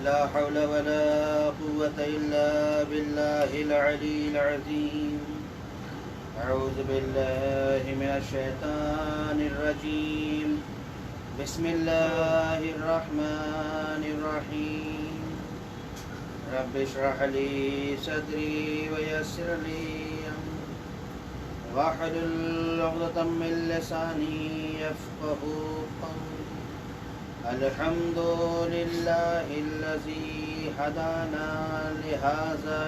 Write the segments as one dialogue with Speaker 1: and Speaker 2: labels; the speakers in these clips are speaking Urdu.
Speaker 1: لا حول ولا قوة إلا بالله العلي العظيم. أعوذ بالله من الشيطان الرجيم. بسم الله الرحمن الرحيم. رب اشرح لي صدري ويسر لي أمري واحلل عقدة من لساني يفقهوا قولي. الحمد لله الذي هدانا لهذا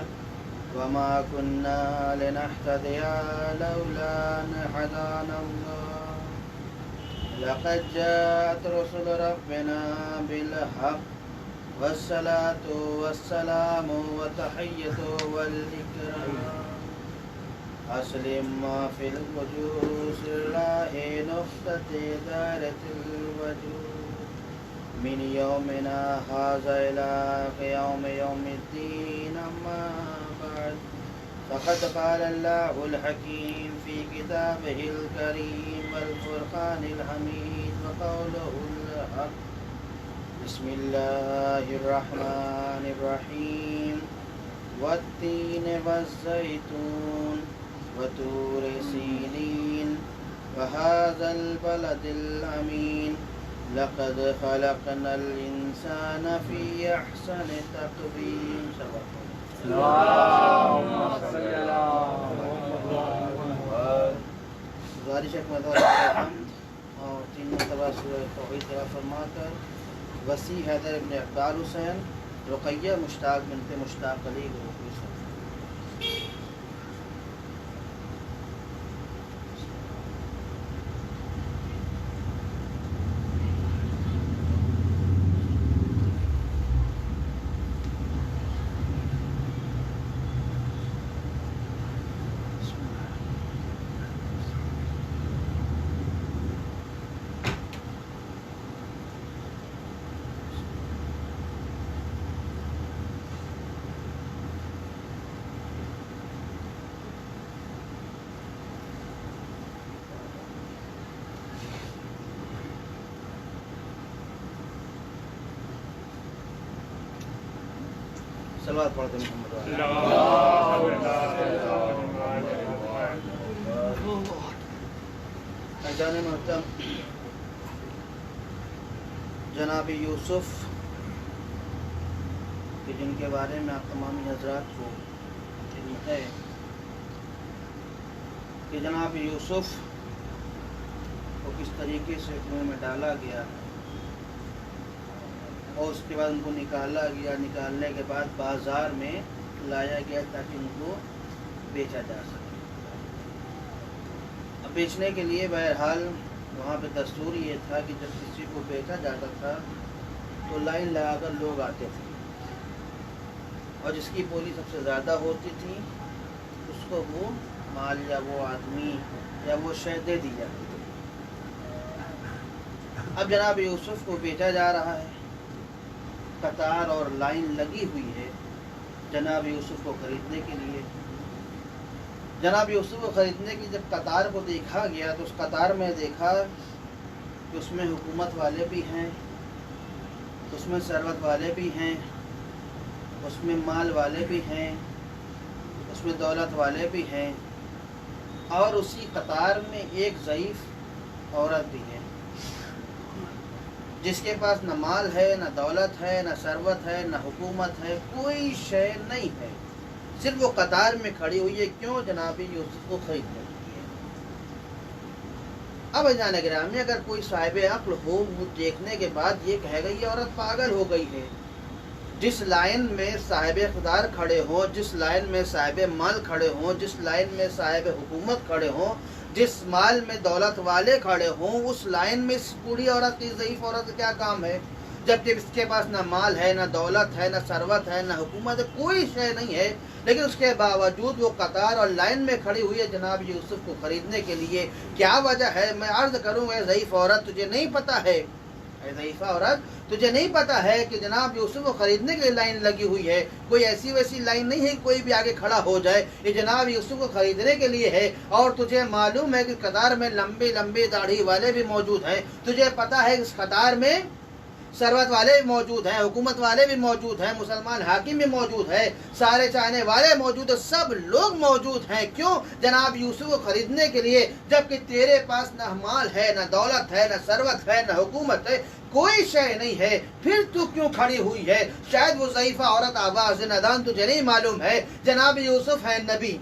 Speaker 1: وما كنا لنهتدي لولا أن هدانا الله. لقد جاءت رسل ربنا بالحق والصلاة والسلام والتحية والإكرام. أسلم ما في الوجوه لله نقطة دارة الوجوه من يومنا هذا إلى يوم الدين. أما بعد فقد قال الله الحكيم في كتابه الكريم والفرقان الحميد وقوله الحق. بسم الله الرحمن الرحيم. والتين والزيتون وطور سينين وهذا البلد الأمين. لقد خلقنا الإنسان في أحسن تقويم.
Speaker 2: اللهم صل على
Speaker 1: گزارش ہے کہ حمد اور 3 مرتبہ سورہ توحید تلاوت فرما کر وسیع حیدر ابن اقبال حسین رقیہ مشتاق بنت مشتاق علی کو صلوات پڑھتے ہیں محمد جان محترم جناب یوسف کہ جن کے بارے میں آپ تمام حضرات کو علم ہے کہ جناب یوسف کو کس طریقے سے کنویں میں ڈالا گیا اور اس کے بعد ان کو نکالا گیا. نکالنے کے بعد بازار میں لایا گیا تاکہ ان کو بیچا جا سکے. اب بیچنے کے لیے بہرحال وہاں پہ دستور یہ تھا کہ جب کسی کو بیچا جاتا تھا تو لائن لگا کر لوگ آتے تھے اور جس کی بولی سب سے زیادہ ہوتی تھی اس کو وہ مال یا وہ آدمی یا وہ شے دے دی جاتی تھی. اب جناب یوسف کو بیچا جا رہا ہے. قطار اور لائن لگی ہوئی ہے جناب یوسف کو خریدنے کے لیے. جناب یوسف کو خریدنے کی جب قطار کو دیکھا گیا تو اس قطار میں دیکھا کہ اس میں حکومت والے بھی ہیں, اس میں ثروت والے بھی ہیں, اس میں مال والے بھی ہیں, اس میں دولت والے بھی ہیں, اور اسی قطار میں ایک ضعیف عورت بھی ہے جس کے پاس نہ مال ہے, نہ دولت ہے, نہ ثروت ہے, نہ حکومت ہے, کوئی شے نہیں ہے, صرف وہ قطار میں کھڑی ہوئی ہے. کیوں؟ جناب یوسف کو خریدنے کے لیے. اب جان گرامی اگر کوئی صاحب عقل ہو وہ دیکھنے کے بعد یہ کہے گا یہ عورت پاگل ہو گئی ہے. جس لائن میں صاحب اقتدار کھڑے ہوں, جس لائن میں صاحب مال کھڑے ہوں, جس لائن میں صاحب حکومت کھڑے ہوں, جس مال میں دولت والے کھڑے ہوں, اس لائن میں اس بوڑھی عورت کی ضعیف عورت کا کیا کام ہے؟ جبکہ اس کے پاس نہ مال ہے, نہ دولت ہے, نہ ثروت ہے, نہ حکومت ہے, کوئی شے نہیں ہے, لیکن اس کے باوجود وہ قطار اور لائن میں کھڑی ہوئی ہے جناب یوسف کو خریدنے کے لیے. کیا وجہ ہے؟ میں عرض کروں اے ضعیف عورت تجھے نہیں پتہ ہے, اے ضعیفہ عورت تجھے نہیں پتہ ہے کہ جناب یوسف کو خریدنے کے لیے لائن لگی ہوئی ہے. کوئی ایسی ویسی لائن نہیں ہے کہ کوئی بھی آگے کھڑا ہو جائے, یہ جناب یوسف کو خریدنے کے لیے ہے. اور تجھے معلوم ہے کہ قطار میں لمبی لمبی داڑھی والے بھی موجود ہیں. تجھے پتہ ہے اس قطار میں ثروت والے بھی موجود ہیں، حکومت والے بھی موجود ہیں، مسلمان حاکم بھی موجود ہے، سارے چاہنے والے موجود ہیں، سب لوگ موجود ہیں۔ کیوں؟ جناب یوسف کو خریدنے کے لیے، جبکہ تیرے پاس نہ مال ہے، نہ دولت ہے، نہ ثروت ہے، نہ حکومت ہے، کوئی شے نہیں ہے، پھر تو کیوں کھڑی ہوئی ہے؟ شاید وہ ضعیفہ عورت آواز ندان تجھے نہیں معلوم ہے، جناب یوسف ہے نبی،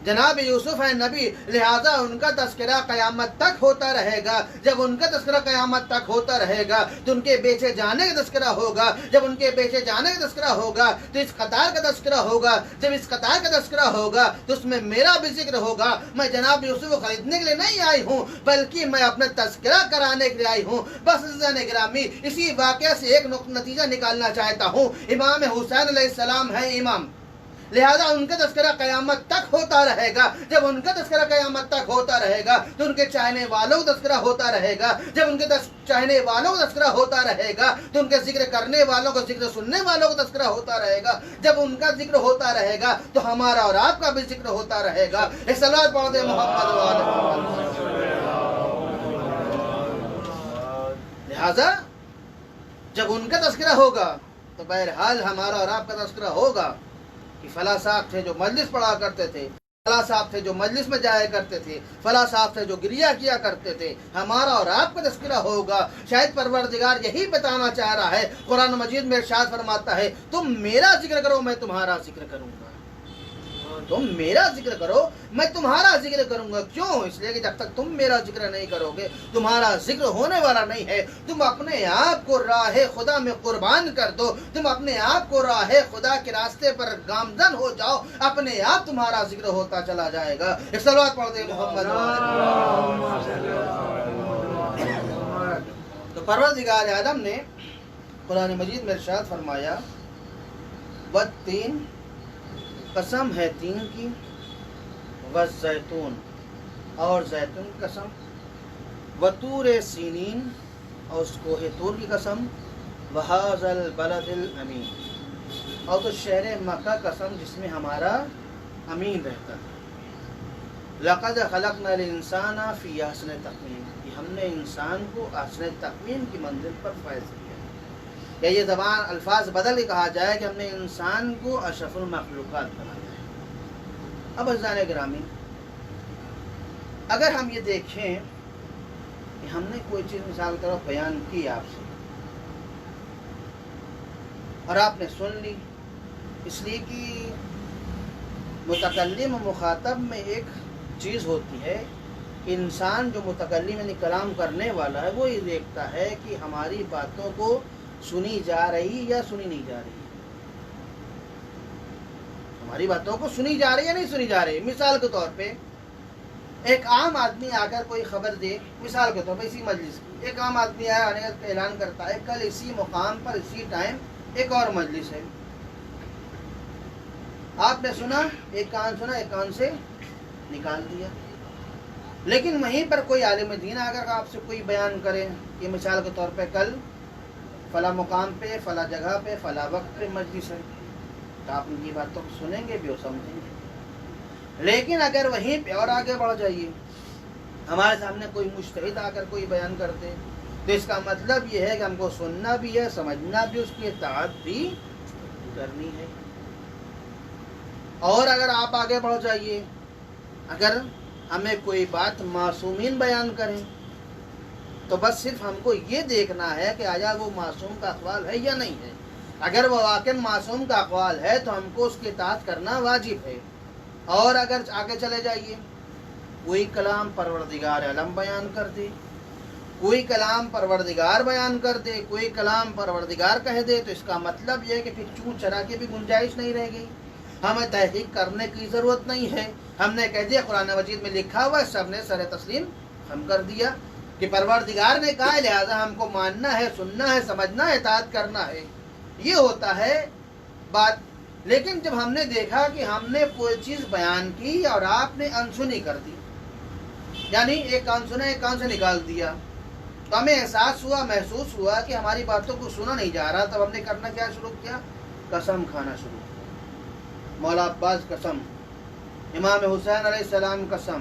Speaker 1: جناب یوسف ہے نبی، لہذا ان کا تذکرہ قیامت تک ہوتا رہے گا۔ جب ان کا تذکرہ قیامت تک ہوتا رہے گا تو ان کے بیچے جانے کا تذکرہ ہوگا، جب ان کے بیچے جانے کا تذکرہ ہوگا تو اس قطار کا تذکرہ ہوگا، جب اس قطار کا تذکرہ ہوگا تو اس میں میرا بھی ذکر ہوگا۔ میں جناب یوسف کو خریدنے کے لیے نہیں آئی ہوں، بلکہ میں اپنا تذکرہ کرانے کے لیے آئی ہوں۔ بس عزیزان گرامی، اسی واقعہ سے ایک نتیجہ نکالنا چاہتا ہوں، امام حسین علیہ السلام ہے امام، لہذا ان کا تذکرہ قیامت تک ہوتا رہے گا۔ جب ان کا تذکرہ قیامت تک ہوتا رہے گا تو ان کے چاہنے والوں کا تذکرہ ہوتا رہے گا، جب ان کے چاہنے والوں کا تذکرہ ہوتا رہے گا تو ان کے ذکر کرنے والوں کا، ذکر سننے والوں کا تذکرہ ہوتا رہے گا، جب ان کا ذکر ہوتا رہے گا تو ہمارا اور آپ کا بھی ذکر ہوتا رہے گا۔ ایک صلوات پڑھ دے محمد وعلی محمد۔ لہذا جب ان کا تذکرہ ہوگا تو بہرحال ہمارا اور آپ کا تذکرہ ہوگا کہ فلاں صاحب تھے جو مجلس پڑھا کرتے تھے، فلاں صاحب تھے جو مجلس میں جایا کرتے تھے، فلاں صاحب تھے جو گریہ کیا کرتے تھے، ہمارا اور آپ کا تذکرہ ہوگا۔ شاید پروردگار یہی بتانا چاہ رہا ہے، قرآن مجید میں ارشاد فرماتا ہے تم میرا ذکر کرو میں تمہارا ذکر کروں گا، تم میرا ذکر کرو میں تمہارا ذکر کروں گا۔ کیوں؟ اس لیے کہ جب تک تم میرا ذکر نہیں کرو گے تمہارا ذکر ہونے والا نہیں ہے۔ تم اپنے آپ کو راہ خدا میں قربان کر دو، تم اپنے آپ کو راہ خدا کے راستے پر گامزن ہو جاؤ، اپنے آپ تمہارا ذکر ہوتا چلا جائے گا۔ ایک صلوات پڑھ دے محمد۔ تو پروردگار عالم نے قرآن مجید میں ارشاد فرمایا والتین، قسم ہے تین کی، والزیتون، اور زیتون کی قسم، وطور سینین، اور اس کوہ طور کی قسم، وہذا البلد الامین، اور تو شہر مکہ قسم جس میں ہمارا امین رہتا ہے۔ لقد خلقنا الانسان فی احسن تقویم، کہ ہم نے انسان کو احسن تقویم کی منزل پر فائز کیا، یا یہ زبان الفاظ بدل کے کہا جائے کہ ہم نے انسان کو اشرف المخلوقات بنایا ہے۔ اب عزیزان گرامی، اگر ہم یہ دیکھیں کہ ہم نے کوئی چیز مثال کی طرف بیان کی آپ سے اور آپ نے سن لی، اس لیے کہ متکلم و مخاطب میں ایک چیز ہوتی ہے، انسان جو متکلم یعنی کلام کرنے والا ہے وہ یہ دیکھتا ہے کہ ہماری باتوں کو سنی جا رہی یا سنی نہیں جا رہی، ہماری باتوں کو سنی جا رہی یا نہیں سنی جا رہی۔ مثال کے طور پہ ایک عام آدمی آ کر کوئی خبر دے، مثال کے طور پہ اسی مجلس کی ایک عام آدمی آیا آنے کا اعلان کرتا ہے کل اسی مقام پر اسی ٹائم ایک اور مجلس ہے، آپ نے سنا، ایک کان سنا ایک کان سے نکال دیا، لیکن وہیں پر کوئی عالم دین آ کر آپ سے کوئی بیان کرے کہ مثال کے طور پہ کل فلاں مقام پہ فلاں جگہ پہ فلاں وقت پہ مجلس ہے، تو آپ ان کی باتوں کو سنیں گے بھی اور سمجھیں گے۔ لیکن اگر وہیں پہ اور آگے بڑھ جائیے، ہمارے سامنے کوئی مجتہد آ کر کوئی بیان کرتے، تو اس کا مطلب یہ ہے کہ ہم کو سننا بھی ہے، سمجھنا بھی، اس کی اطاعت بھی کرنی ہے۔ اور اگر آپ آگے بڑھ جائیے، اگر ہمیں کوئی بات معصومین بیان کریں تو بس صرف ہم کو یہ دیکھنا ہے کہ آیا وہ معصوم کا اقوال ہے یا نہیں ہے۔ اگر وہ واقع معصوم کا اقوال ہے تو ہم کو اس کی اطاعت کرنا واجب ہے۔ اور اگر آگے چلے جائیے، کوئی کلام پروردگار عالم بیان کر دے، کوئی کلام پروردگار بیان کر دے، کوئی کلام پروردگار کہہ دے، تو اس کا مطلب یہ ہے کہ پھر چون چرا کی بھی گنجائش نہیں رہ گئی، ہمیں تحقیق کرنے کی ضرورت نہیں ہے۔ ہم نے کہہ دیا قرآن مجید میں لکھا ہوا ہے، سب نے سر تسلیم ہم کر دیا کہ پروردگار نے کہا ہے، لہذا ہم کو ماننا ہے، سننا ہے، سمجھنا ہے، اطاعت کرنا ہے، یہ ہوتا ہے بات۔ لیکن جب ہم نے دیکھا کہ ہم نے کوئی چیز بیان کی اور آپ نے انسنی کر دی، یعنی ایک کان سنا ایک کان سے نکال دیا، تو ہمیں احساس ہوا، محسوس ہوا کہ ہماری باتوں کو سنا نہیں جا رہا، تب ہم نے کرنا کیا شروع کیا؟ قسم کھانا شروع کیا۔ مولا عباس قسم، امام حسین علیہ السلام قسم،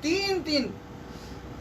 Speaker 1: 3-3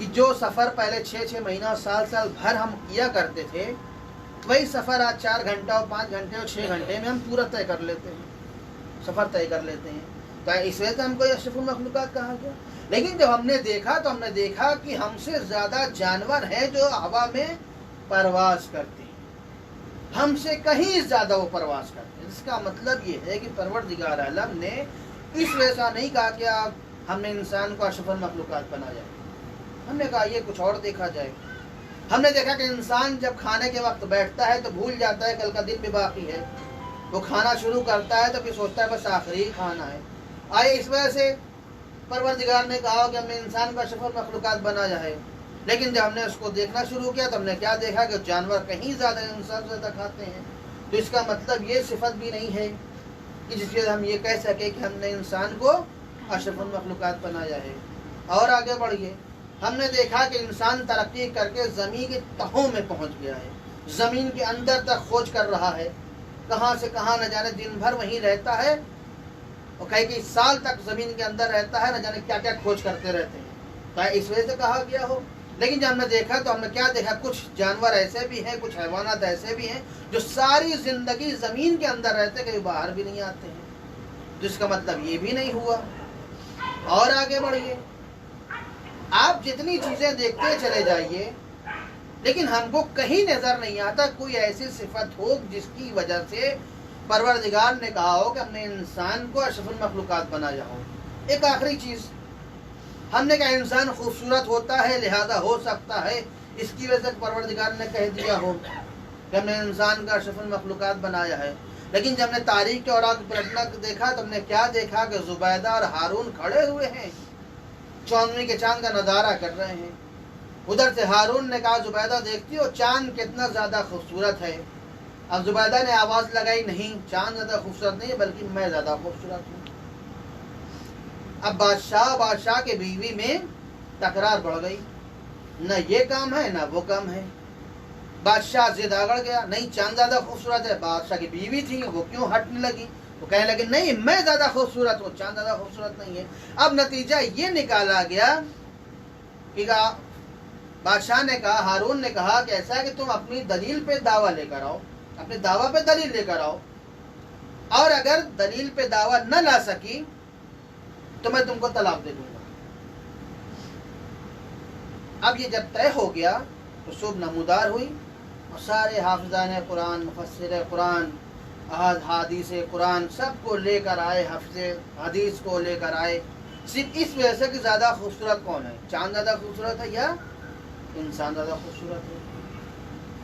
Speaker 1: کہ جو سفر پہلے 6 مہینہ سال بھر ہم کیا کرتے تھے، وہی سفر آج 4 گھنٹہ اور 5 گھنٹے اور 6 گھنٹے میں ہم پورا طے کر لیتے ہیں، سفر طے کر لیتے ہیں۔ تو اس وجہ سے ہم کو اشرف المخلوقات کہا گیا۔ لیکن جب ہم نے دیکھا تو ہم نے دیکھا کہ ہم سے زیادہ جانور ہیں جو ہوا میں پرواز کرتے ہیں، ہم سے کہیں زیادہ وہ پرواز کرتے ہیں۔ اس کا مطلب یہ ہے کہ پروردگار عالم نے اس وجہ سے نہیں کہا کہ ہم نے انسان کو اشرف المخلوقات بنایا، ہم نے کہا یہ کچھ اور دیکھا جائے۔ ہم نے دیکھا کہ انسان جب کھانے کے وقت بیٹھتا ہے تو بھول جاتا ہے کل کا دن بھی باقی ہے، وہ کھانا شروع کرتا ہے تو پھر سوچتا ہے بس آخری ہی کھانا ہے۔ آئے اس وجہ سے پروردگار نے کہا کہ ہم نے انسان کو اشرف المخلوقات بنایا ہے، لیکن جب ہم نے اس کو دیکھنا شروع کیا تو ہم نے کیا دیکھا کہ جانور کہیں زیادہ انسان سے زیادہ کھاتے ہیں۔ تو اس کا مطلب یہ صفت بھی نہیں ہے کہ جس کے ہم یہ کہہ سکے کہ ہم نے انسان کو اشرف المخلوقات بنایا ہے۔ اور آگے بڑھیے، ہم نے دیکھا کہ انسان ترقی کر کے زمین کے تہوں میں پہنچ گیا ہے، زمین کے اندر تک کھوج کر رہا ہے، کہاں سے کہاں نہ جانے دن بھر وہیں رہتا ہے، اور کئی سال تک زمین کے اندر رہتا ہے، نہ جانے کیا کیا کھوج کرتے رہتے ہیں۔ تو اس وجہ سے کہا گیا ہو۔ لیکن جب ہم نے دیکھا تو ہم نے کیا دیکھا، کچھ جانور ایسے بھی ہیں، کچھ حیوانات ایسے بھی ہیں جو ساری زندگی زمین کے اندر رہتے، کبھی باہر بھی نہیں آتے ہیں۔ تو اس کا مطلب یہ بھی نہیں ہوا۔ اور آگے بڑھیے، آپ جتنی چیزیں دیکھتے چلے جائیے، لیکن ہم کو کہیں نظر نہیں آتا کوئی ایسی صفت ہو جس کی وجہ سے پروردگار نے کہا ہو کہ ہم نے انسان کو اشرف المخلوقات بنایا ہو۔ ایک آخری چیز، ہم نے کہا انسان خوبصورت ہوتا ہے لہذا ہو سکتا ہے، اس کی وجہ سے پروردگار نے کہہ دیا ہو کہ ہم نے انسان کا اشرف المخلوقات بنایا ہے۔ لیکن جب ہم نے تاریخ کے اوراق پلٹنا دیکھا تو ہم نے کیا دیکھا کہ زبیدہ اور ہارون کھڑے ہوئے ہیں، چاندنی کے چاند کا نظارہ کر رہے ہیں۔ ادھر سے ہارون نے کہا زبیدہ دیکھتی ہو چاند کتنا زیادہ خوبصورت ہے۔ اب زبیدہ نے آواز لگائی نہیں، چاند زیادہ خوبصورت نہیں ہے بلکہ میں زیادہ خوبصورت ہوں۔ اب بادشاہ کے بیوی میں تکرار بڑھ گئی، نہ یہ کام ہے نہ وہ کام ہے۔ بادشاہ ضد آگڑ گیا، نہیں چاند زیادہ خوبصورت ہے۔ بادشاہ کی بیوی تھی وہ کیوں ہٹنے لگی، وہ کہنے لگے نہیں میں زیادہ خوبصورت ہوں، چاند زیادہ خوبصورت نہیں ہے۔ اب نتیجہ یہ نکالا گیا کہ بادشاہ نے کہا، ہارون نے کہا کہ ایسا ہے کہ تم اپنی دلیل پہ دعویٰ لے کر آؤ، اپنے دعویٰ پہ دلیل لے کر آؤ، اور اگر دلیل پہ دعویٰ نہ لا سکی تو میں تم کو طلاق دے دوں گا۔ اب یہ جب طے ہو گیا تو صبح نمودار ہوئی اور سارے حافظان قرآن، مفسر قرآن، حدیث قرآن سب کو لے کر آئے، حفظ حدیث کو لے کر آئے، صرف اس وجہ سے کہ زیادہ خوبصورت کون ہے، چاند زیادہ خوبصورت ہے یا انسان زیادہ خوبصورت ہے۔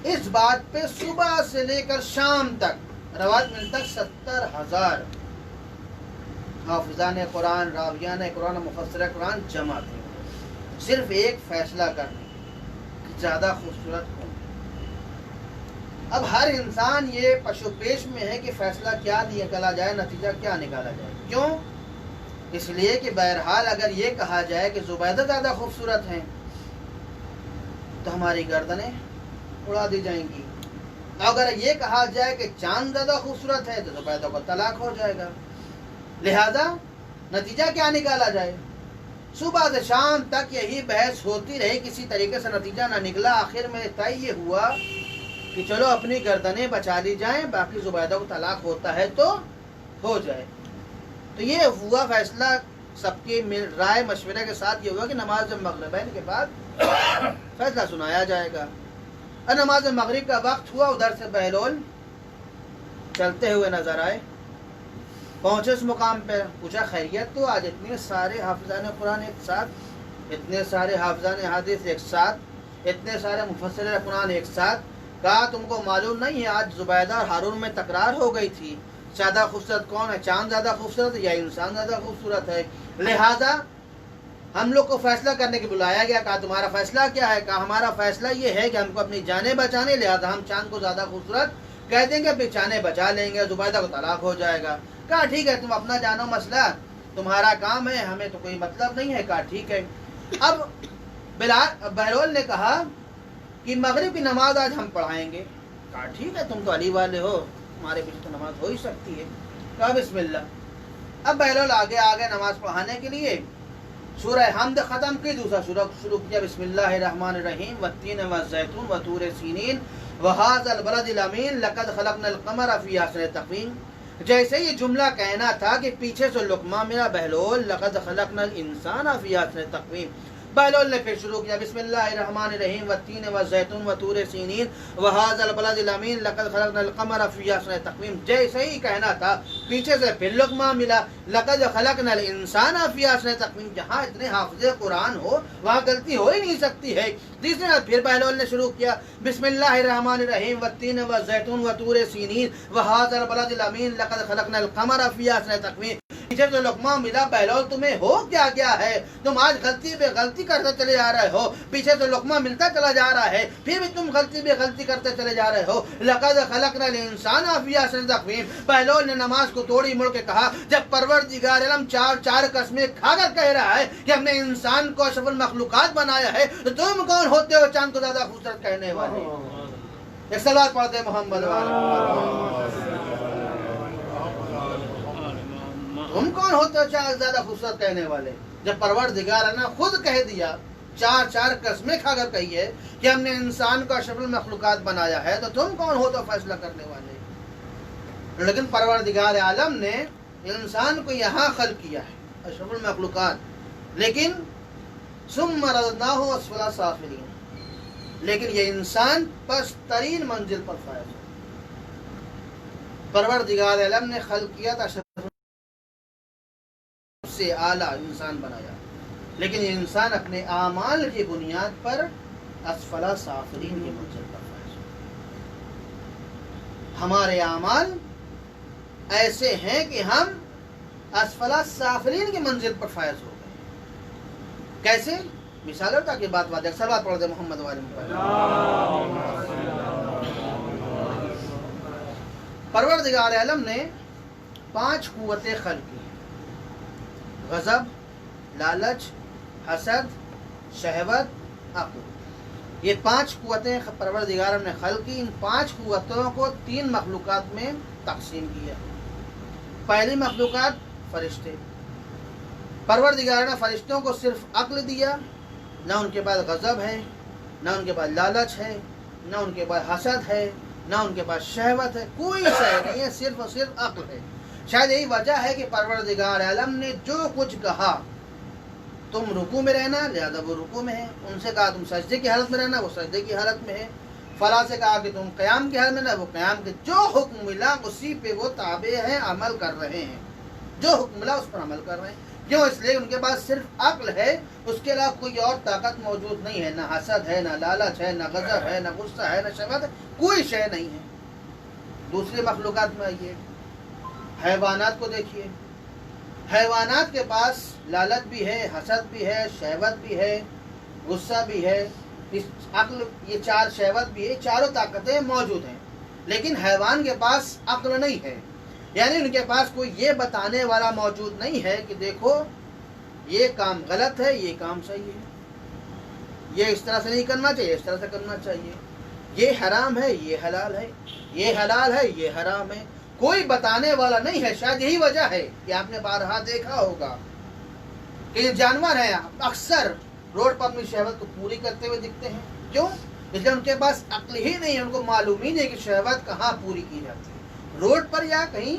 Speaker 1: اس بات پہ صبح سے لے کر شام تک روایت میں تک 70,000 حافظان قرآن، راویان قرآن، مفسر قرآن جمع تھے، صرف ایک فیصلہ کرنے کہ زیادہ خوبصورت کون۔ اب ہر انسان یہ پشو پیش میں ہے کہ فیصلہ کیا نکالا جائے، نتیجہ کیا نکالا جائے۔ کیوں؟ اس لیے کہ بہرحال اگر یہ کہا جائے کہ زبیدہ زیادہ خوبصورت ہیں تو ہماری گردنیں اڑا دی جائیں گی، اگر یہ کہا جائے کہ چاند زیادہ خوبصورت ہے تو زبیدہ کو طلاق ہو جائے گا۔ لہذا نتیجہ کیا نکالا جائے؟ صبح سے شام تک یہی بحث ہوتی رہی، کسی طریقے سے نتیجہ نہ نکلا۔ آخر میں طے یہ ہوا کہ چلو اپنی گردنیں بچا لی جائیں، باقی زبیدہ کو طلاق ہوتا ہے تو ہو جائے۔ تو یہ ہوا فیصلہ، سب کی رائے مشورے کے ساتھ یہ ہوا کہ نماز مغربین کے بعد فیصلہ سنایا جائے گا۔ اور نماز مغرب کا وقت ہوا، ادھر سے بہلول چلتے ہوئے نظر آئے، پہنچے اس مقام پہ، پوچھا خیریت؟ تو آج اتنے سارے حافظان قرآن ایک ساتھ، اتنے سارے حافظان حدیث ایک ساتھ، اتنے سارے مفسر قرآن ایک ساتھ، کہا تم کو معلوم نہیں ہے آج زبیدہ اور ہارون میں تکرار ہو گئی تھی، زیادہ خوبصورت کون ہے، چاند زیادہ خوبصورت ہے یا انسان زیادہ خوبصورت ہے؟ لہذا ہم لوگ کو فیصلہ کرنے کے بلایا گیا۔ کہا تمہارا فیصلہ کیا ہے؟ کہا ہمارا فیصلہ یہ ہے کہ ہم کو اپنی جانیں بچانے، لہذا ہم چاند کو زیادہ خوبصورت کہہ دیں گے، اپنی جانیں بچا لیں گے، زبیدہ کو طلاق ہو جائے گا۔ کہا ٹھیک ہے، تم اپنا جانو مسئلہ، تمہارا کام ہے، ہمیں تو کوئی مطلب نہیں ہے۔ کہا ٹھیک ہے۔ اب بہلول نے کہا کہ مغرب کی نماز آج ہم پڑھائیں گے۔ کہا ٹھیک ہے، تم تو علی والے ہو، تمہارے پیچھے تو نماز ہو ہی سکتی ہے۔ کہا بسم اللہ۔ اب بہلول آگے نماز پڑھانے کے لیے سورہ حمد ختم کی، دوسرا سورہ شروع کیا بسم اللہ الرحمن الرحیم والتین والزیتون وطور سینین وہذا البلد الامین لقد خلقنا القمر فی احسن تقویم. جیسے یہ جملہ کہنا تھا کہ پیچھے سے لقمہ میرا بہلول لقد خلقنا الانسان فی احسن تقویم. بہلول نے پھر شروع کیا بسم اللہ الرحمن الرحیم والتین والزیتون وطور سینین وہذا البلد الامین لقد خلقنا القمر فی احسن تقویم. جیسے ہی کہنا تھا پیچھے سے پھر لقمہ ملا لقد خلقنا الانسان فی احسن تقویم. جہاں اتنے حافظ قرآن ہو وہاں غلطی ہو ہی نہیں سکتی ہے. تیسری بار پھر بہلول نے شروع کیا بسم اللہ الرحمن الرحیم والتین والزیتون وطور سینین وہذا البلد الامین لقد خلقنا القمر فی احسن تقویم. پیچھے سے لقمہ ملا بہلول تمہیں ہو کیا گیا ہے؟ تم آج غلطی پہ غلطی کرتے چلے جا رہے ہو. پیچھے سے لقمہ ملتا چلا جا رہا ہے پھر بھی تم غلطی پہ غلطی کرتے چلے جا رہے ہو. لقد خلقنا الانسان فی احسن تقویم. بہلول نے نماز کو توڑی مڑ کے کہا جب پروردگار عالم چار قسمیں کھا کر کہہ رہا ہے کہ ہم نے انسان کو اشرف المخلوقات بنایا ہے تو تم کون ہوتے ہو چاند کو زیادہ خوبصورت کہنے والے؟ ایک صلوات پڑھتے محمد تم کون ہوتے ہو زیادہ خوبصورت کہنے والے؟ جب پروردگار نے خود کہہ دیا چار قسمیں کھا کر کہی ہے کہ ہم نے انسان کو اشرف المخلوقات بنایا ہے تو تم کون ہو تو فیصلہ کرنے والے؟ لیکن پروردگار عالم نے انسان کو یہاں خلق کیا ہے اشرف المخلوقات، لیکن ثم رددناہ اسفل سافلین، لیکن یہ انسان پست ترین منزل پر فائز ہو. پروردگار عالم نے خلق کیا تھا سے اعلیٰ انسان بنایا، لیکن یہ انسان اپنے اعمال کی بنیاد پر اسفل سافلین کی منزل پر فائز ہو. ہمارے اعمال ایسے ہیں کہ ہم اسفل سافلین کی منزل پر فائز ہو گئے. کیسے؟ مثال ہوتا کہ بات اکثر بات پڑھ دے محمد والے. پروردگار عالم نے 5 قوتیں خلق کی: غضب، لالچ، حسد، شہوت، عقل. یہ 5 قوتیں پروردگار نے خلق کی. ان 5 قوتوں کو 3 مخلوقات میں تقسیم کیا. پہلی مخلوقات فرشتے. پروردگار نے فرشتوں کو صرف عقل دیا، نہ ان کے بعد غضب ہے، نہ ان کے بعد لالچ ہے، نہ ان کے بعد حسد ہے، نہ ان کے بعد شہوت ہے. کوئی شے نہیں ہے، صرف اور صرف عقل ہے. شاید یہی وجہ ہے کہ پروردگار عالم نے جو کچھ کہا تم رکوع میں رہنا لہذا وہ رکوع میں ہے، ان سے کہا تم سجدے کی حالت میں رہنا وہ سجدے کی حالت میں ہے، فلاں سے کہا کہ تم قیام کی حالت میں رہنا وہ قیام کے. جو حکم ملا اسی پہ وہ تابع ہیں، عمل کر رہے ہیں. جو حکم ملا اس پر عمل کر رہے ہیں. کیوں؟ اس لیے ان کے پاس صرف عقل ہے، اس کے علاوہ کوئی اور طاقت موجود نہیں ہے. نہ حسد ہے، نہ لالچ ہے، نہ غضب ہے، نہ غصہ ہے، نہ شہوت ہے، کوئی شے نہیں ہے. دوسری مخلوقات میں آئیے، حیوانات کو دیکھیے. حیوانات کے پاس لالچ بھی ہے، حسد بھی ہے، شہوت بھی ہے، غصہ بھی ہے، عقل، یہ 4 شہوت بھی ہے، چاروں طاقتیں موجود ہیں. لیکن حیوان کے پاس عقل نہیں ہے، یعنی ان کے پاس کوئی یہ بتانے والا موجود نہیں ہے کہ دیکھو یہ کام غلط ہے، یہ کام صحیح ہے، یہ اس طرح سے نہیں کرنا چاہیے، اس طرح سے کرنا چاہیے، یہ حرام ہے، یہ حلال ہے، یہ حلال ہے، یہ حرام ہے. کوئی بتانے والا نہیں ہے. شاید یہی وجہ ہے کہ آپ نے بارہا دیکھا ہوگا کہ یہ جانور ہیں اکثر روڈ پر اپنی شہوت کو پوری کرتے ہوئے دکھتے ہیں. کیوں؟ اس لیے ان کے پاس عقل ہی نہیں ہے، ان کو معلوم ہی نہیں کہ شہوت کہاں پوری کی جاتی ہے، روڈ پر یا کہیں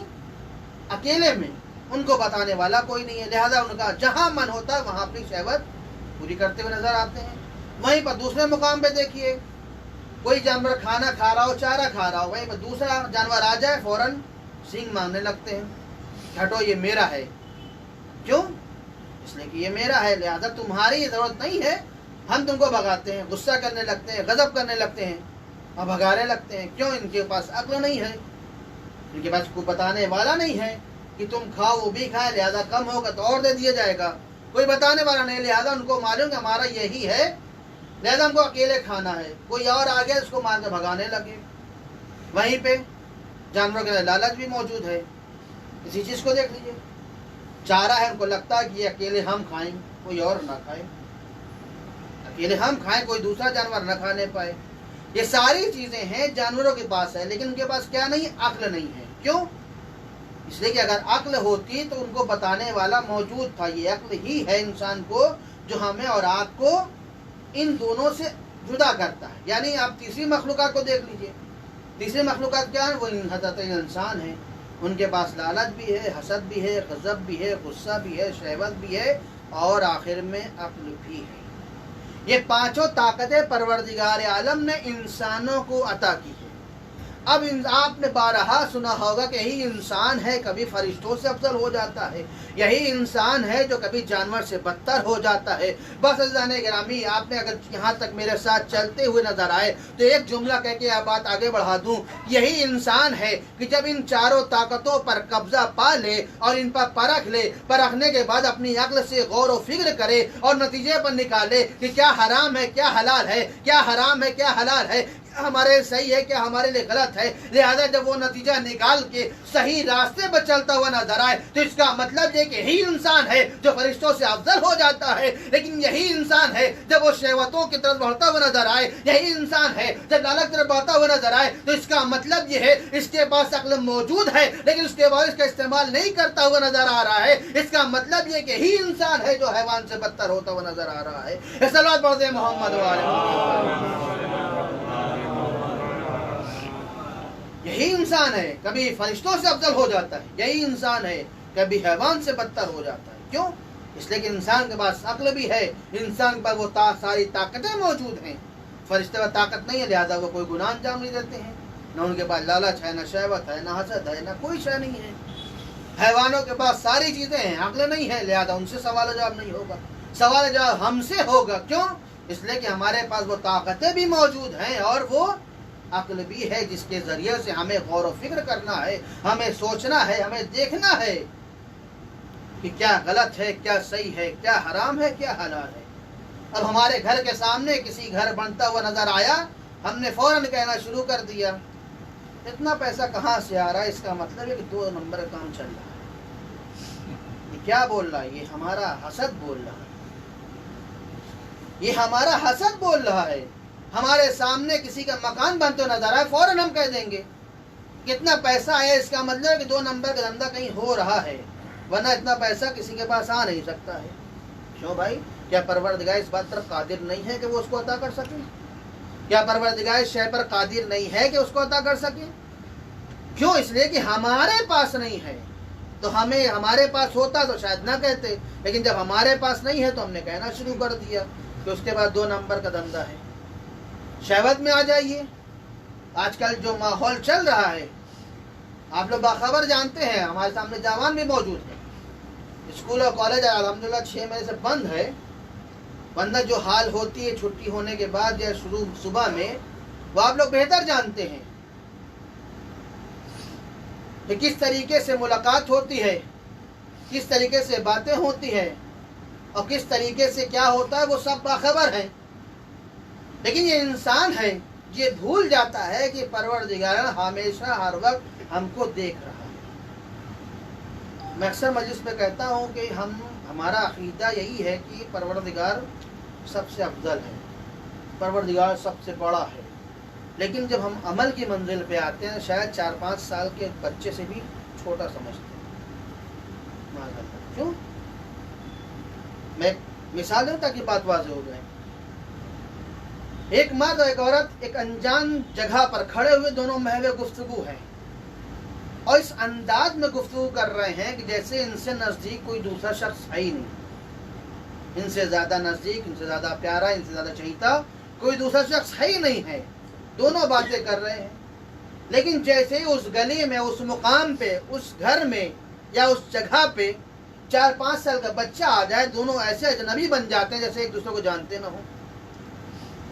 Speaker 1: اکیلے میں. ان کو بتانے والا کوئی نہیں ہے، لہذا ان کا جہاں من ہوتا ہے وہاں اپنی شہوت پوری کرتے ہوئے نظر آتے ہیں. وہیں پر دوسرے مقام پہ دیکھیے، کوئی جانور کھانا کھا رہا ہو، چارہ کھا رہا ہو، وہیں پر دوسرا جانور آ جائے فوراً سینگ مانگنے لگتے ہیں، ہٹو یہ میرا ہے. کیوں؟ اس لیے کہ یہ میرا ہے، لہذا تمہاری یہ ضرورت نہیں ہے، ہم تم کو بھگاتے ہیں. غصہ کرنے لگتے ہیں، غضب کرنے لگتے ہیں اور بھگانے لگتے ہیں. کیوں؟ ان کے پاس عقل نہیں ہے، ان کے پاس کوئی بتانے والا نہیں ہے کہ تم کھاؤ وہ بھی کھائے، لہذا کم ہوگا تو اور دے دیا جائے گا. کوئی بتانے والا نہیں، لہذا ان کو معلوم کہ ہمارا یہی ہے، لہذا ہم کو اکیلے کھانا ہے. کوئی اور آ گیا اس کو مار کے بھگانے لگے. وہیں پہ جانوروں کے لالچ بھی موجود ہے. اسی چیز کو دیکھ لیجیے، چارہ ہے، ان کو لگتا ہے کہ یہ اکیلے ہم کھائیں کوئی اور نہ کھائے، اکیلے ہم کھائیں کوئی دوسرا جانور نہ کھانے پائے. یہ ساری چیزیں ہیں جانوروں کے پاس ہے، لیکن ان کے پاس کیا نہیں؟ عقل نہیں ہے. کیوں؟ اس لیے کہ اگر عقل ہوتی تو ان کو بتانے والا موجود تھا. یہ عقل ہی ہے انسان کو جو ہمیں اور آپ کو ان دونوں سے جدا کرتا ہے. یعنی آپ تیسری مخلوقات کو دیکھ لیجئے. تیسری مخلوقات کیا ہے؟ وہ حضرت انسان ہیں. ان کے پاس لالچ بھی ہے، حسد بھی ہے، غضب بھی ہے، غصہ بھی ہے، شہوت بھی ہے اور آخر میں عقل بھی ہے. یہ پانچوں طاقتیں پروردگار عالم نے انسانوں کو عطا کی ہے. اب آپ نے بارہا سنا ہوگا کہ یہی انسان ہے کبھی فرشتوں سے افضل ہو جاتا ہے، یہی انسان ہے جو کبھی جانور سے بدتر ہو جاتا ہے. بس عزیزان گرامی، آپ نے اگر یہاں تک میرے ساتھ چلتے ہوئے نظر آئے تو ایک جملہ کہہ کے آپ بات آگے بڑھا دوں. یہی انسان ہے کہ جب ان چاروں طاقتوں پر قبضہ پا لے اور ان پر پرکھ لے، پرکھنے کے بعد اپنی عقل سے غور و فکر کرے اور نتیجے پر نکالے کہ کیا حرام ہے، کیا حلال ہے، کیا حرام ہے، کیا حلال ہے، ہمارے صحیح ہے کیا ہمارے لیے غلط ہے. لہذا جب وہ نتیجہ نکال کے صحیح راستے پر چلتا ہوا نظر آئے تو اس کا مطلب یہ کہ یہی انسان ہے جو فرشتوں سے افضل ہو جاتا ہے. لیکن یہی انسان ہے جب وہ شہوتوں کی طرف بڑھتا ہوا نظر آئے، یہی انسان ہے جب لالچ طرف بڑھتا ہوا نظر آئے تو اس کا مطلب یہ ہے اس کے پاس عقل موجود ہے لیکن اس کے بعد اس کا استعمال نہیں کرتا ہوا نظر آ رہا ہے. اس کا مطلب یہ کہ یہی انسان ہے جو حیوان سے بدتر ہوتا ہوا نظر آ رہا ہے. صلوات پڑھتے ہیں محمد وعلیہ. یہی انسان ہے کبھی فرشتوں سے افضل ہو جاتا ہے، یہی انسان ہے کبھی حیوان سے بدتر ہو جاتا ہے. کیوں؟ اس لیے کہ انسان کے پاس عقل بھی ہے، انسان کے پاس وہ ساری طاقتیں موجود ہیں. فرشتے میں طاقت نہیں ہے لہذا وہ کوئی گناہ انجام نہیں دیتے ہیں. نہ ان کے پاس لالچ ہے، نہ شہوت ہے، نہ حسد ہے، نہ کوئی شے نہیں ہے. حیوانوں کے پاس ساری چیزیں ہیں، عقل نہیں ہے لہذا ان سے سوال جواب نہیں ہوگا. سوال جواب ہم سے ہوگا. کیوں؟ اس لیے کہ ہمارے پاس وہ طاقتیں بھی موجود ہیں اور وہ عقل بھی ہے جس کے ذریعے سے ہمیں غور و فکر کرنا ہے، ہمیں سوچنا ہے، ہمیں دیکھنا ہے کہ کیا غلط ہے، کیا صحیح ہے، کیا حرام ہے، کیا حلال ہے. اب ہمارے گھر کے سامنے کسی گھر بنتا ہوا نظر آیا، ہم نے فوراً کہنا شروع کر دیا اتنا پیسہ کہاں سے آ رہا ہے. اس کا مطلب ہے کہ 2 نمبر کا کام چل رہا ہے. یہ کیا بول رہا ہے؟ یہ ہمارا حسد بول رہا ہے. یہ ہمارا حسد بول رہا ہے. ہمارے سامنے کسی کا مکان بنتے نظر آئے فوراً ہم کہہ دیں گے کتنا پیسہ ہے. اس کا مطلب ہے کہ 2 نمبر کا دھندا کہیں ہو رہا ہے، ورنہ اتنا پیسہ کسی کے پاس آ نہیں سکتا ہے. کیوں بھائی؟ کیا پروردگار اس بات پر قادر نہیں ہے کہ وہ اس کو عطا کر سکے؟ کیا پروردگار اس شے پر قادر نہیں ہے کہ اس کو عطا کر سکے؟ کیوں؟ اس لیے کہ ہمارے پاس نہیں ہے. تو ہمارے پاس ہوتا تو شاید نہ کہتے، لیکن جب ہمارے پاس نہیں ہے تو ہم نے کہنا شروع کر دیا کہ اس کے بعد 2 نمبر کا دھندا ہے. شہوت میں آ جائیے. آج کل جو ماحول چل رہا ہے آپ لوگ باخبر جانتے ہیں، ہمارے سامنے جوان بھی موجود ہیں. اسکول اور کالج الحمدللہ 6 مہینے سے بند ہے. بندہ جو حال ہوتی ہے چھٹی ہونے کے بعد یا شروع صبح میں، وہ آپ لوگ بہتر جانتے ہیں کہ کس طریقے سے ملاقات ہوتی ہے، کس طریقے سے باتیں ہوتی ہیں اور کس طریقے سے کیا ہوتا ہے، وہ سب باخبر ہیں. لیکن یہ انسان ہے یہ بھول جاتا ہے کہ پروردگار ہمیشہ ہر وقت ہم کو دیکھ رہا ہے. میں اکثر مجلس میں کہتا ہوں کہ ہمارا عقیدہ یہی ہے کہ پروردگار سب سے افضل ہے، پروردگار سب سے بڑا ہے. لیکن جب ہم عمل کی منزل پہ آتے ہیں شاید 4-5 سال کے بچے سے بھی چھوٹا سمجھتے ہیں. کیوں؟ میں مثال دوں تاکہ بات واضح ہو جائے. ایک مرد اور ایک عورت ایک انجان جگہ پر کھڑے ہوئے دونوں محو گفتگو ہیں اور اس انداز میں گفتگو کر رہے ہیں کہ جیسے ان سے نزدیک کوئی دوسرا شخص ہے ہی نہیں. ان سے زیادہ نزدیک، ان سے زیادہ پیارا، ان سے زیادہ چہیتا کوئی دوسرا شخص ہے ہی نہیں ہے. دونوں باتیں کر رہے ہیں. لیکن جیسے اس گلی میں، اس مقام پہ، اس گھر میں یا اس جگہ پہ 4-5 سال کا بچہ آ جائے، دونوں ایسے اجنبی بن جاتے ہیں جیسے ایک دوسرے کو جانتے نہ ہوں.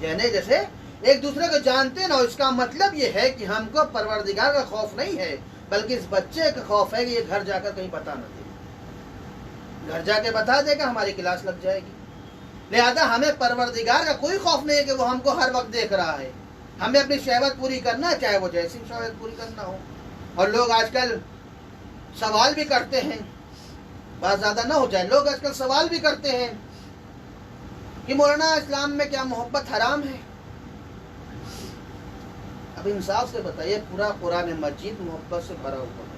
Speaker 1: یعنی جیسے ایک دوسرے کو جانتے نہ ہو. اس کا مطلب یہ ہے کہ ہم کو پروردگار کا خوف نہیں ہے بلکہ اس بچے کا خوف ہے کہ یہ گھر جا کر کہیں بتا نہ دے. گھر جا کے بتا دے گا ہماری کلاس لگ جائے گی. لہذا ہمیں پروردگار کا کوئی خوف نہیں ہے کہ وہ ہم کو ہر وقت دیکھ رہا ہے. ہمیں اپنی شہوت پوری کرنا چاہے وہ جیسی شہوت پوری کرنا ہو. اور لوگ آج کل سوال بھی کرتے ہیں، بات زیادہ نہ ہو جائے، لوگ آج کل سوال بھی کرتے ہیں کہ مولانا اسلام میں کیا محبت حرام ہے؟ اب انصاف سے بتائیے، پورا قرآن مجید محبت سے بھرا ہوا ہے.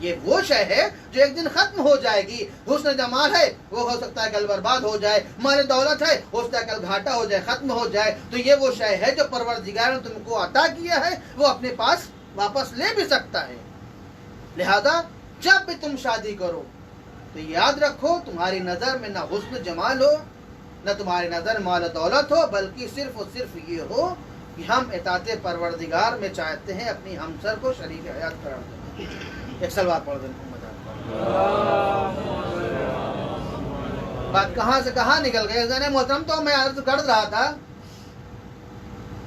Speaker 1: یہ وہ شے ہے جو ایک دن ختم ہو جائے گی. حسن جمال ہے وہ ہو سکتا ہے کل برباد ہو جائے, مال دولت ہے ہو سکتا ہے کل گھاٹا ہو جائے, ختم ہو جائے. تو یہ وہ شے ہے جو پروردگار نے تم کو عطا کیا ہے, وہ اپنے پاس واپس لے بھی سکتا ہے. لہذا جب بھی تم شادی کرو تو یاد رکھو تمہاری نظر میں نہ حسن جمال ہو, نہ تمہاری نظر مال دولت ہو, بلکہ صرف اور صرف یہ ہو کہ ہم اطاعت پروردگار میں چاہتے ہیں اپنی ہمسر کو شریک حیات قرار دیں. ایک سلوات پڑھ دیں. بات کہاں سے کہاں نکل گئی ذہن محترم. تو میں عرض کر رہا تھا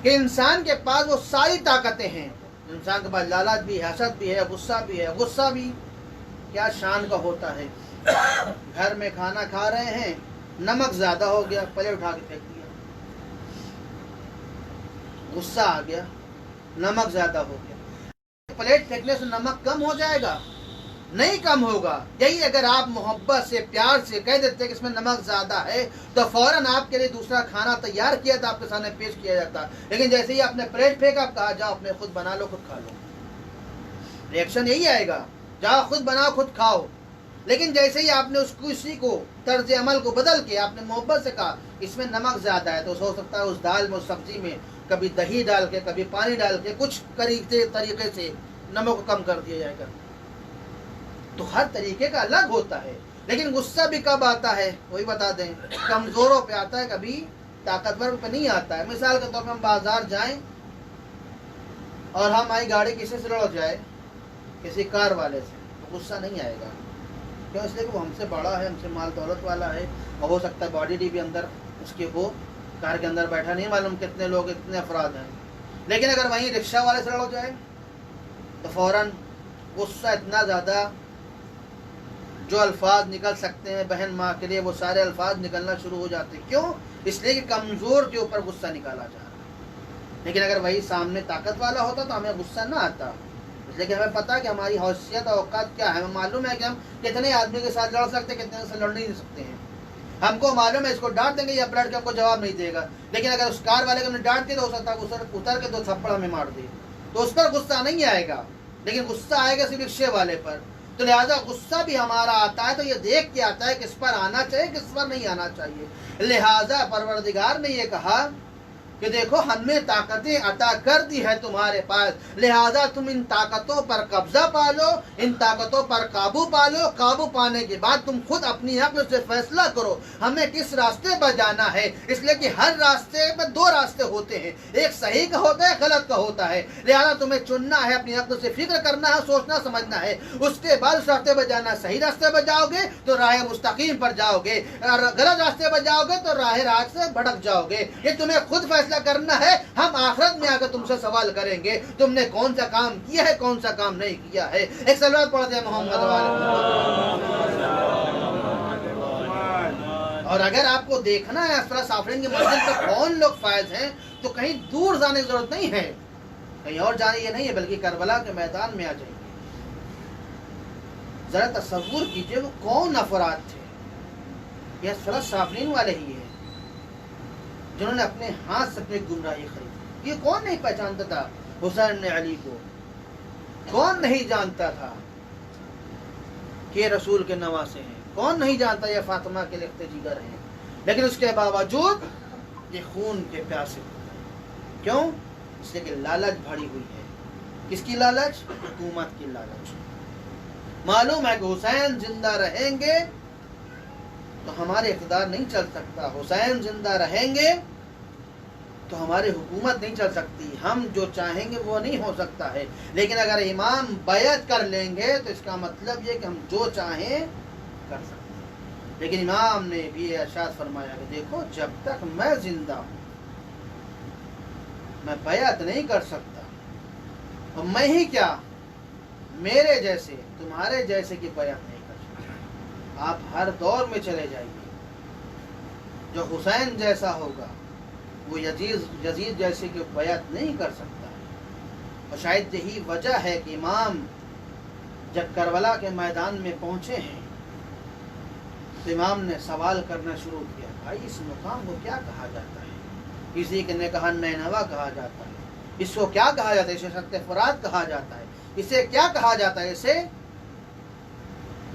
Speaker 1: کہ انسان کے پاس وہ ساری طاقتیں ہیں. انسان کے پاس لالچ بھی ہے, حسد بھی ہے, غصہ بھی ہے. غصہ بھی کیا شان کا ہوتا ہے. گھر میں کھانا کھا رہے ہیں, نمک زیادہ ہو گیا, پلیٹ اٹھا کے پھینک دیا. غصہ آ گیا, نمک زیادہ ہو گیا. پلیٹ پھینکنے سے نمک کم ہو جائے گا؟ نہیں کم ہوگا. یہی اگر آپ محبت سے پیار سے کہہ دیتے کہ اس میں نمک زیادہ ہے تو فوراً آپ کے لیے دوسرا کھانا تیار کیا تھا, آپ کے سامنے پیش کیا جاتا. لیکن جیسے ہی آپ نے پلیٹ پھینکا, آپ کہا جاؤ اپنے خود بنا لو, خود کھا لو. ریئیکشن یہی آئے گا, جاؤ خود بناؤ خود کھاؤ. لیکن جیسے ہی آپ نے اس کسی کو طرز عمل کو بدل کے آپ نے محبت سے کہا اس میں نمک زیادہ ہے, تو ہو سکتا ہے اس دال میں, اس سبزی میں کبھی دہی ڈال کے, کبھی پانی ڈال کے, کچھ طریقے سے نمک کو کم کر دیا جائے گا. تو ہر طریقے کا الگ ہوتا ہے. لیکن غصہ بھی کب آتا ہے وہی بتا دیں. کمزوروں پہ آتا ہے, کبھی طاقتور پہ نہیں آتا ہے. مثال کے طور پہ ہم بازار جائیں اور ہماری گاڑی کسی سے لڑ جائے, کسی کار والے سے, تو غصہ نہیں آئے گا. کیوں؟ اس لیے کہ وہ ہم سے بڑا ہے, ہم سے مال دولت والا ہے, اور ہو سکتا ہے باڈی ڈی بھی اندر اس کے وہ کار کے اندر بیٹھا, نہیں معلوم کتنے لوگ, اتنے افراد ہیں. لیکن اگر وہیں رکشہ والے سے لڑ جائے تو فوراً غصہ اتنا زیادہ, جو الفاظ نکل سکتے ہیں بہن ماں کے لیے وہ سارے الفاظ نکلنا شروع ہو جاتے ہیں. کیوں؟ اس لیے کہ کمزور کے اوپر غصہ نکالا جا رہا ہے. لیکن اگر وہی سامنے طاقت والا ہوتا تو ہمیں غصہ نہ آتا. اس لیے کہ ہمیں پتا کہ ہماری حیثیت اور اوقات کیا ہے. ہمیں معلوم ہے کہ ہم کتنے آدمی کے ساتھ لڑ سکتے ہیں, کتنے سے لڑ نہیں سکتے ہیں. ہم کو معلوم ہے اس کو ڈانٹ دیں گے, یا پلٹ کے ہم کو جواب نہیں دے گا. لیکن اگر اس کار والے کو ہم نے ڈانٹ دیا تو ہو سکتا ہے اتر کے 2 تھپڑ ہمیں مار دے, تو اس پر غصہ نہیں آئے گا. لیکن غصہ آئے گا صرف رکشے والے پر. تو لہٰذا غصہ بھی ہمارا آتا ہے تو یہ دیکھ کے آتا ہے کس پر آنا چاہیے, کس پر نہیں آنا چاہیے. لہٰذا پروردگار نے یہ کہا کہ دیکھو ہم نے طاقتیں عطا کر دی ہے تمہارے پاس, لہذا تم ان طاقتوں پر قبضہ پالو, ان طاقتوں پر قابو پالو. قابو پانے کے بعد تم خود اپنی عقل سے فیصلہ کرو ہمیں کس راستے پر جانا ہے. اس لیے کہ ہر راستے میں 2 راستے ہوتے ہیں, ایک صحیح کا ہوتا ہے, غلط کا ہوتا ہے. لہذا تمہیں چننا ہے, اپنی عقل سے فکر کرنا ہے, سوچنا سمجھنا ہے. اس کے بعد اس راستے پر جانا, صحیح راستے پر جاؤ گے تو راہ مستقیم پر جاؤ گے, اور غلط راستے پر جاؤ گے تو راہ راست سے بھٹک جاؤ گے. یہ تمہیں خود فیصلہ کرنا ہے. ہم آخرت میں آ کر تم سے سوال کریں گے تم نے کون سا کام کیا ہے, کون سا کام نہیں کیا ہے. ایک صلوات پڑھ دیں محمد والے. اور اگر آپ کو دیکھنا ہے اسرا صافرین کی منزل پر کون لوگ فائز ہیں تو کہیں دور جانے کی ضرورت نہیں ہے, کہیں اور جانے یہ نہیں ہے, بلکہ کربلا کے میدان میں آ جائیں گے. ذرا تصور کیجئے وہ کون افراد تھے. یہ اسرا صافرین والے ہی ہیں جنہوں نے اپنے ہاتھ سے اپنی گمراہی خریدی. یہ کون نہیں پہچانتا تھا حسین نے علی کو؟ کون نہیں جانتا تھا کہ یہ رسول کے نواسے ہیں؟ کون نہیں جانتا یہ فاطمہ کے لخت جگر ہیں؟ لیکن اس کے باوجود یہ خون کے پیاسے ہوتے ہیں. کیوں؟ اس لیے کہ لالچ بھری ہوئی ہے. کس کی لالچ؟ حکومت کی لالچ. معلوم ہے کہ حسین زندہ رہیں گے تو ہمارے اقتدار نہیں چل سکتا, حسین زندہ رہیں گے تو ہماری حکومت نہیں چل سکتی, ہم جو چاہیں گے وہ نہیں ہو سکتا ہے. لیکن اگر امام بیعت کر لیں گے تو اس کا مطلب یہ کہ ہم جو چاہیں کر سکتے ہیں. لیکن امام نے بھی ارشاد فرمایا کہ دیکھو جب تک میں زندہ ہوں میں بیعت نہیں کر سکتا, اور میں ہی کیا میرے جیسے تمہارے جیسے کی بیعت نہیں. آپ ہر دور میں چلے جائیے, جو حسین جیسا ہوگا وہ یزید جیسے کی بیعت نہیں کر سکتا ہے. اور شاید یہی وجہ ہے کہ امام جب کربلا کے میدان میں پہنچے ہیں تو امام نے سوال کرنا شروع کیا, بھائی اس مقام کو کیا کہا جاتا ہے؟ کسی نے کہا نینوا کہا جاتا ہے, اس کو کیا کہا جاتا ہے؟ اسے سخت فرات کہا جاتا ہے, اسے کیا کہا جاتا ہے؟ اسے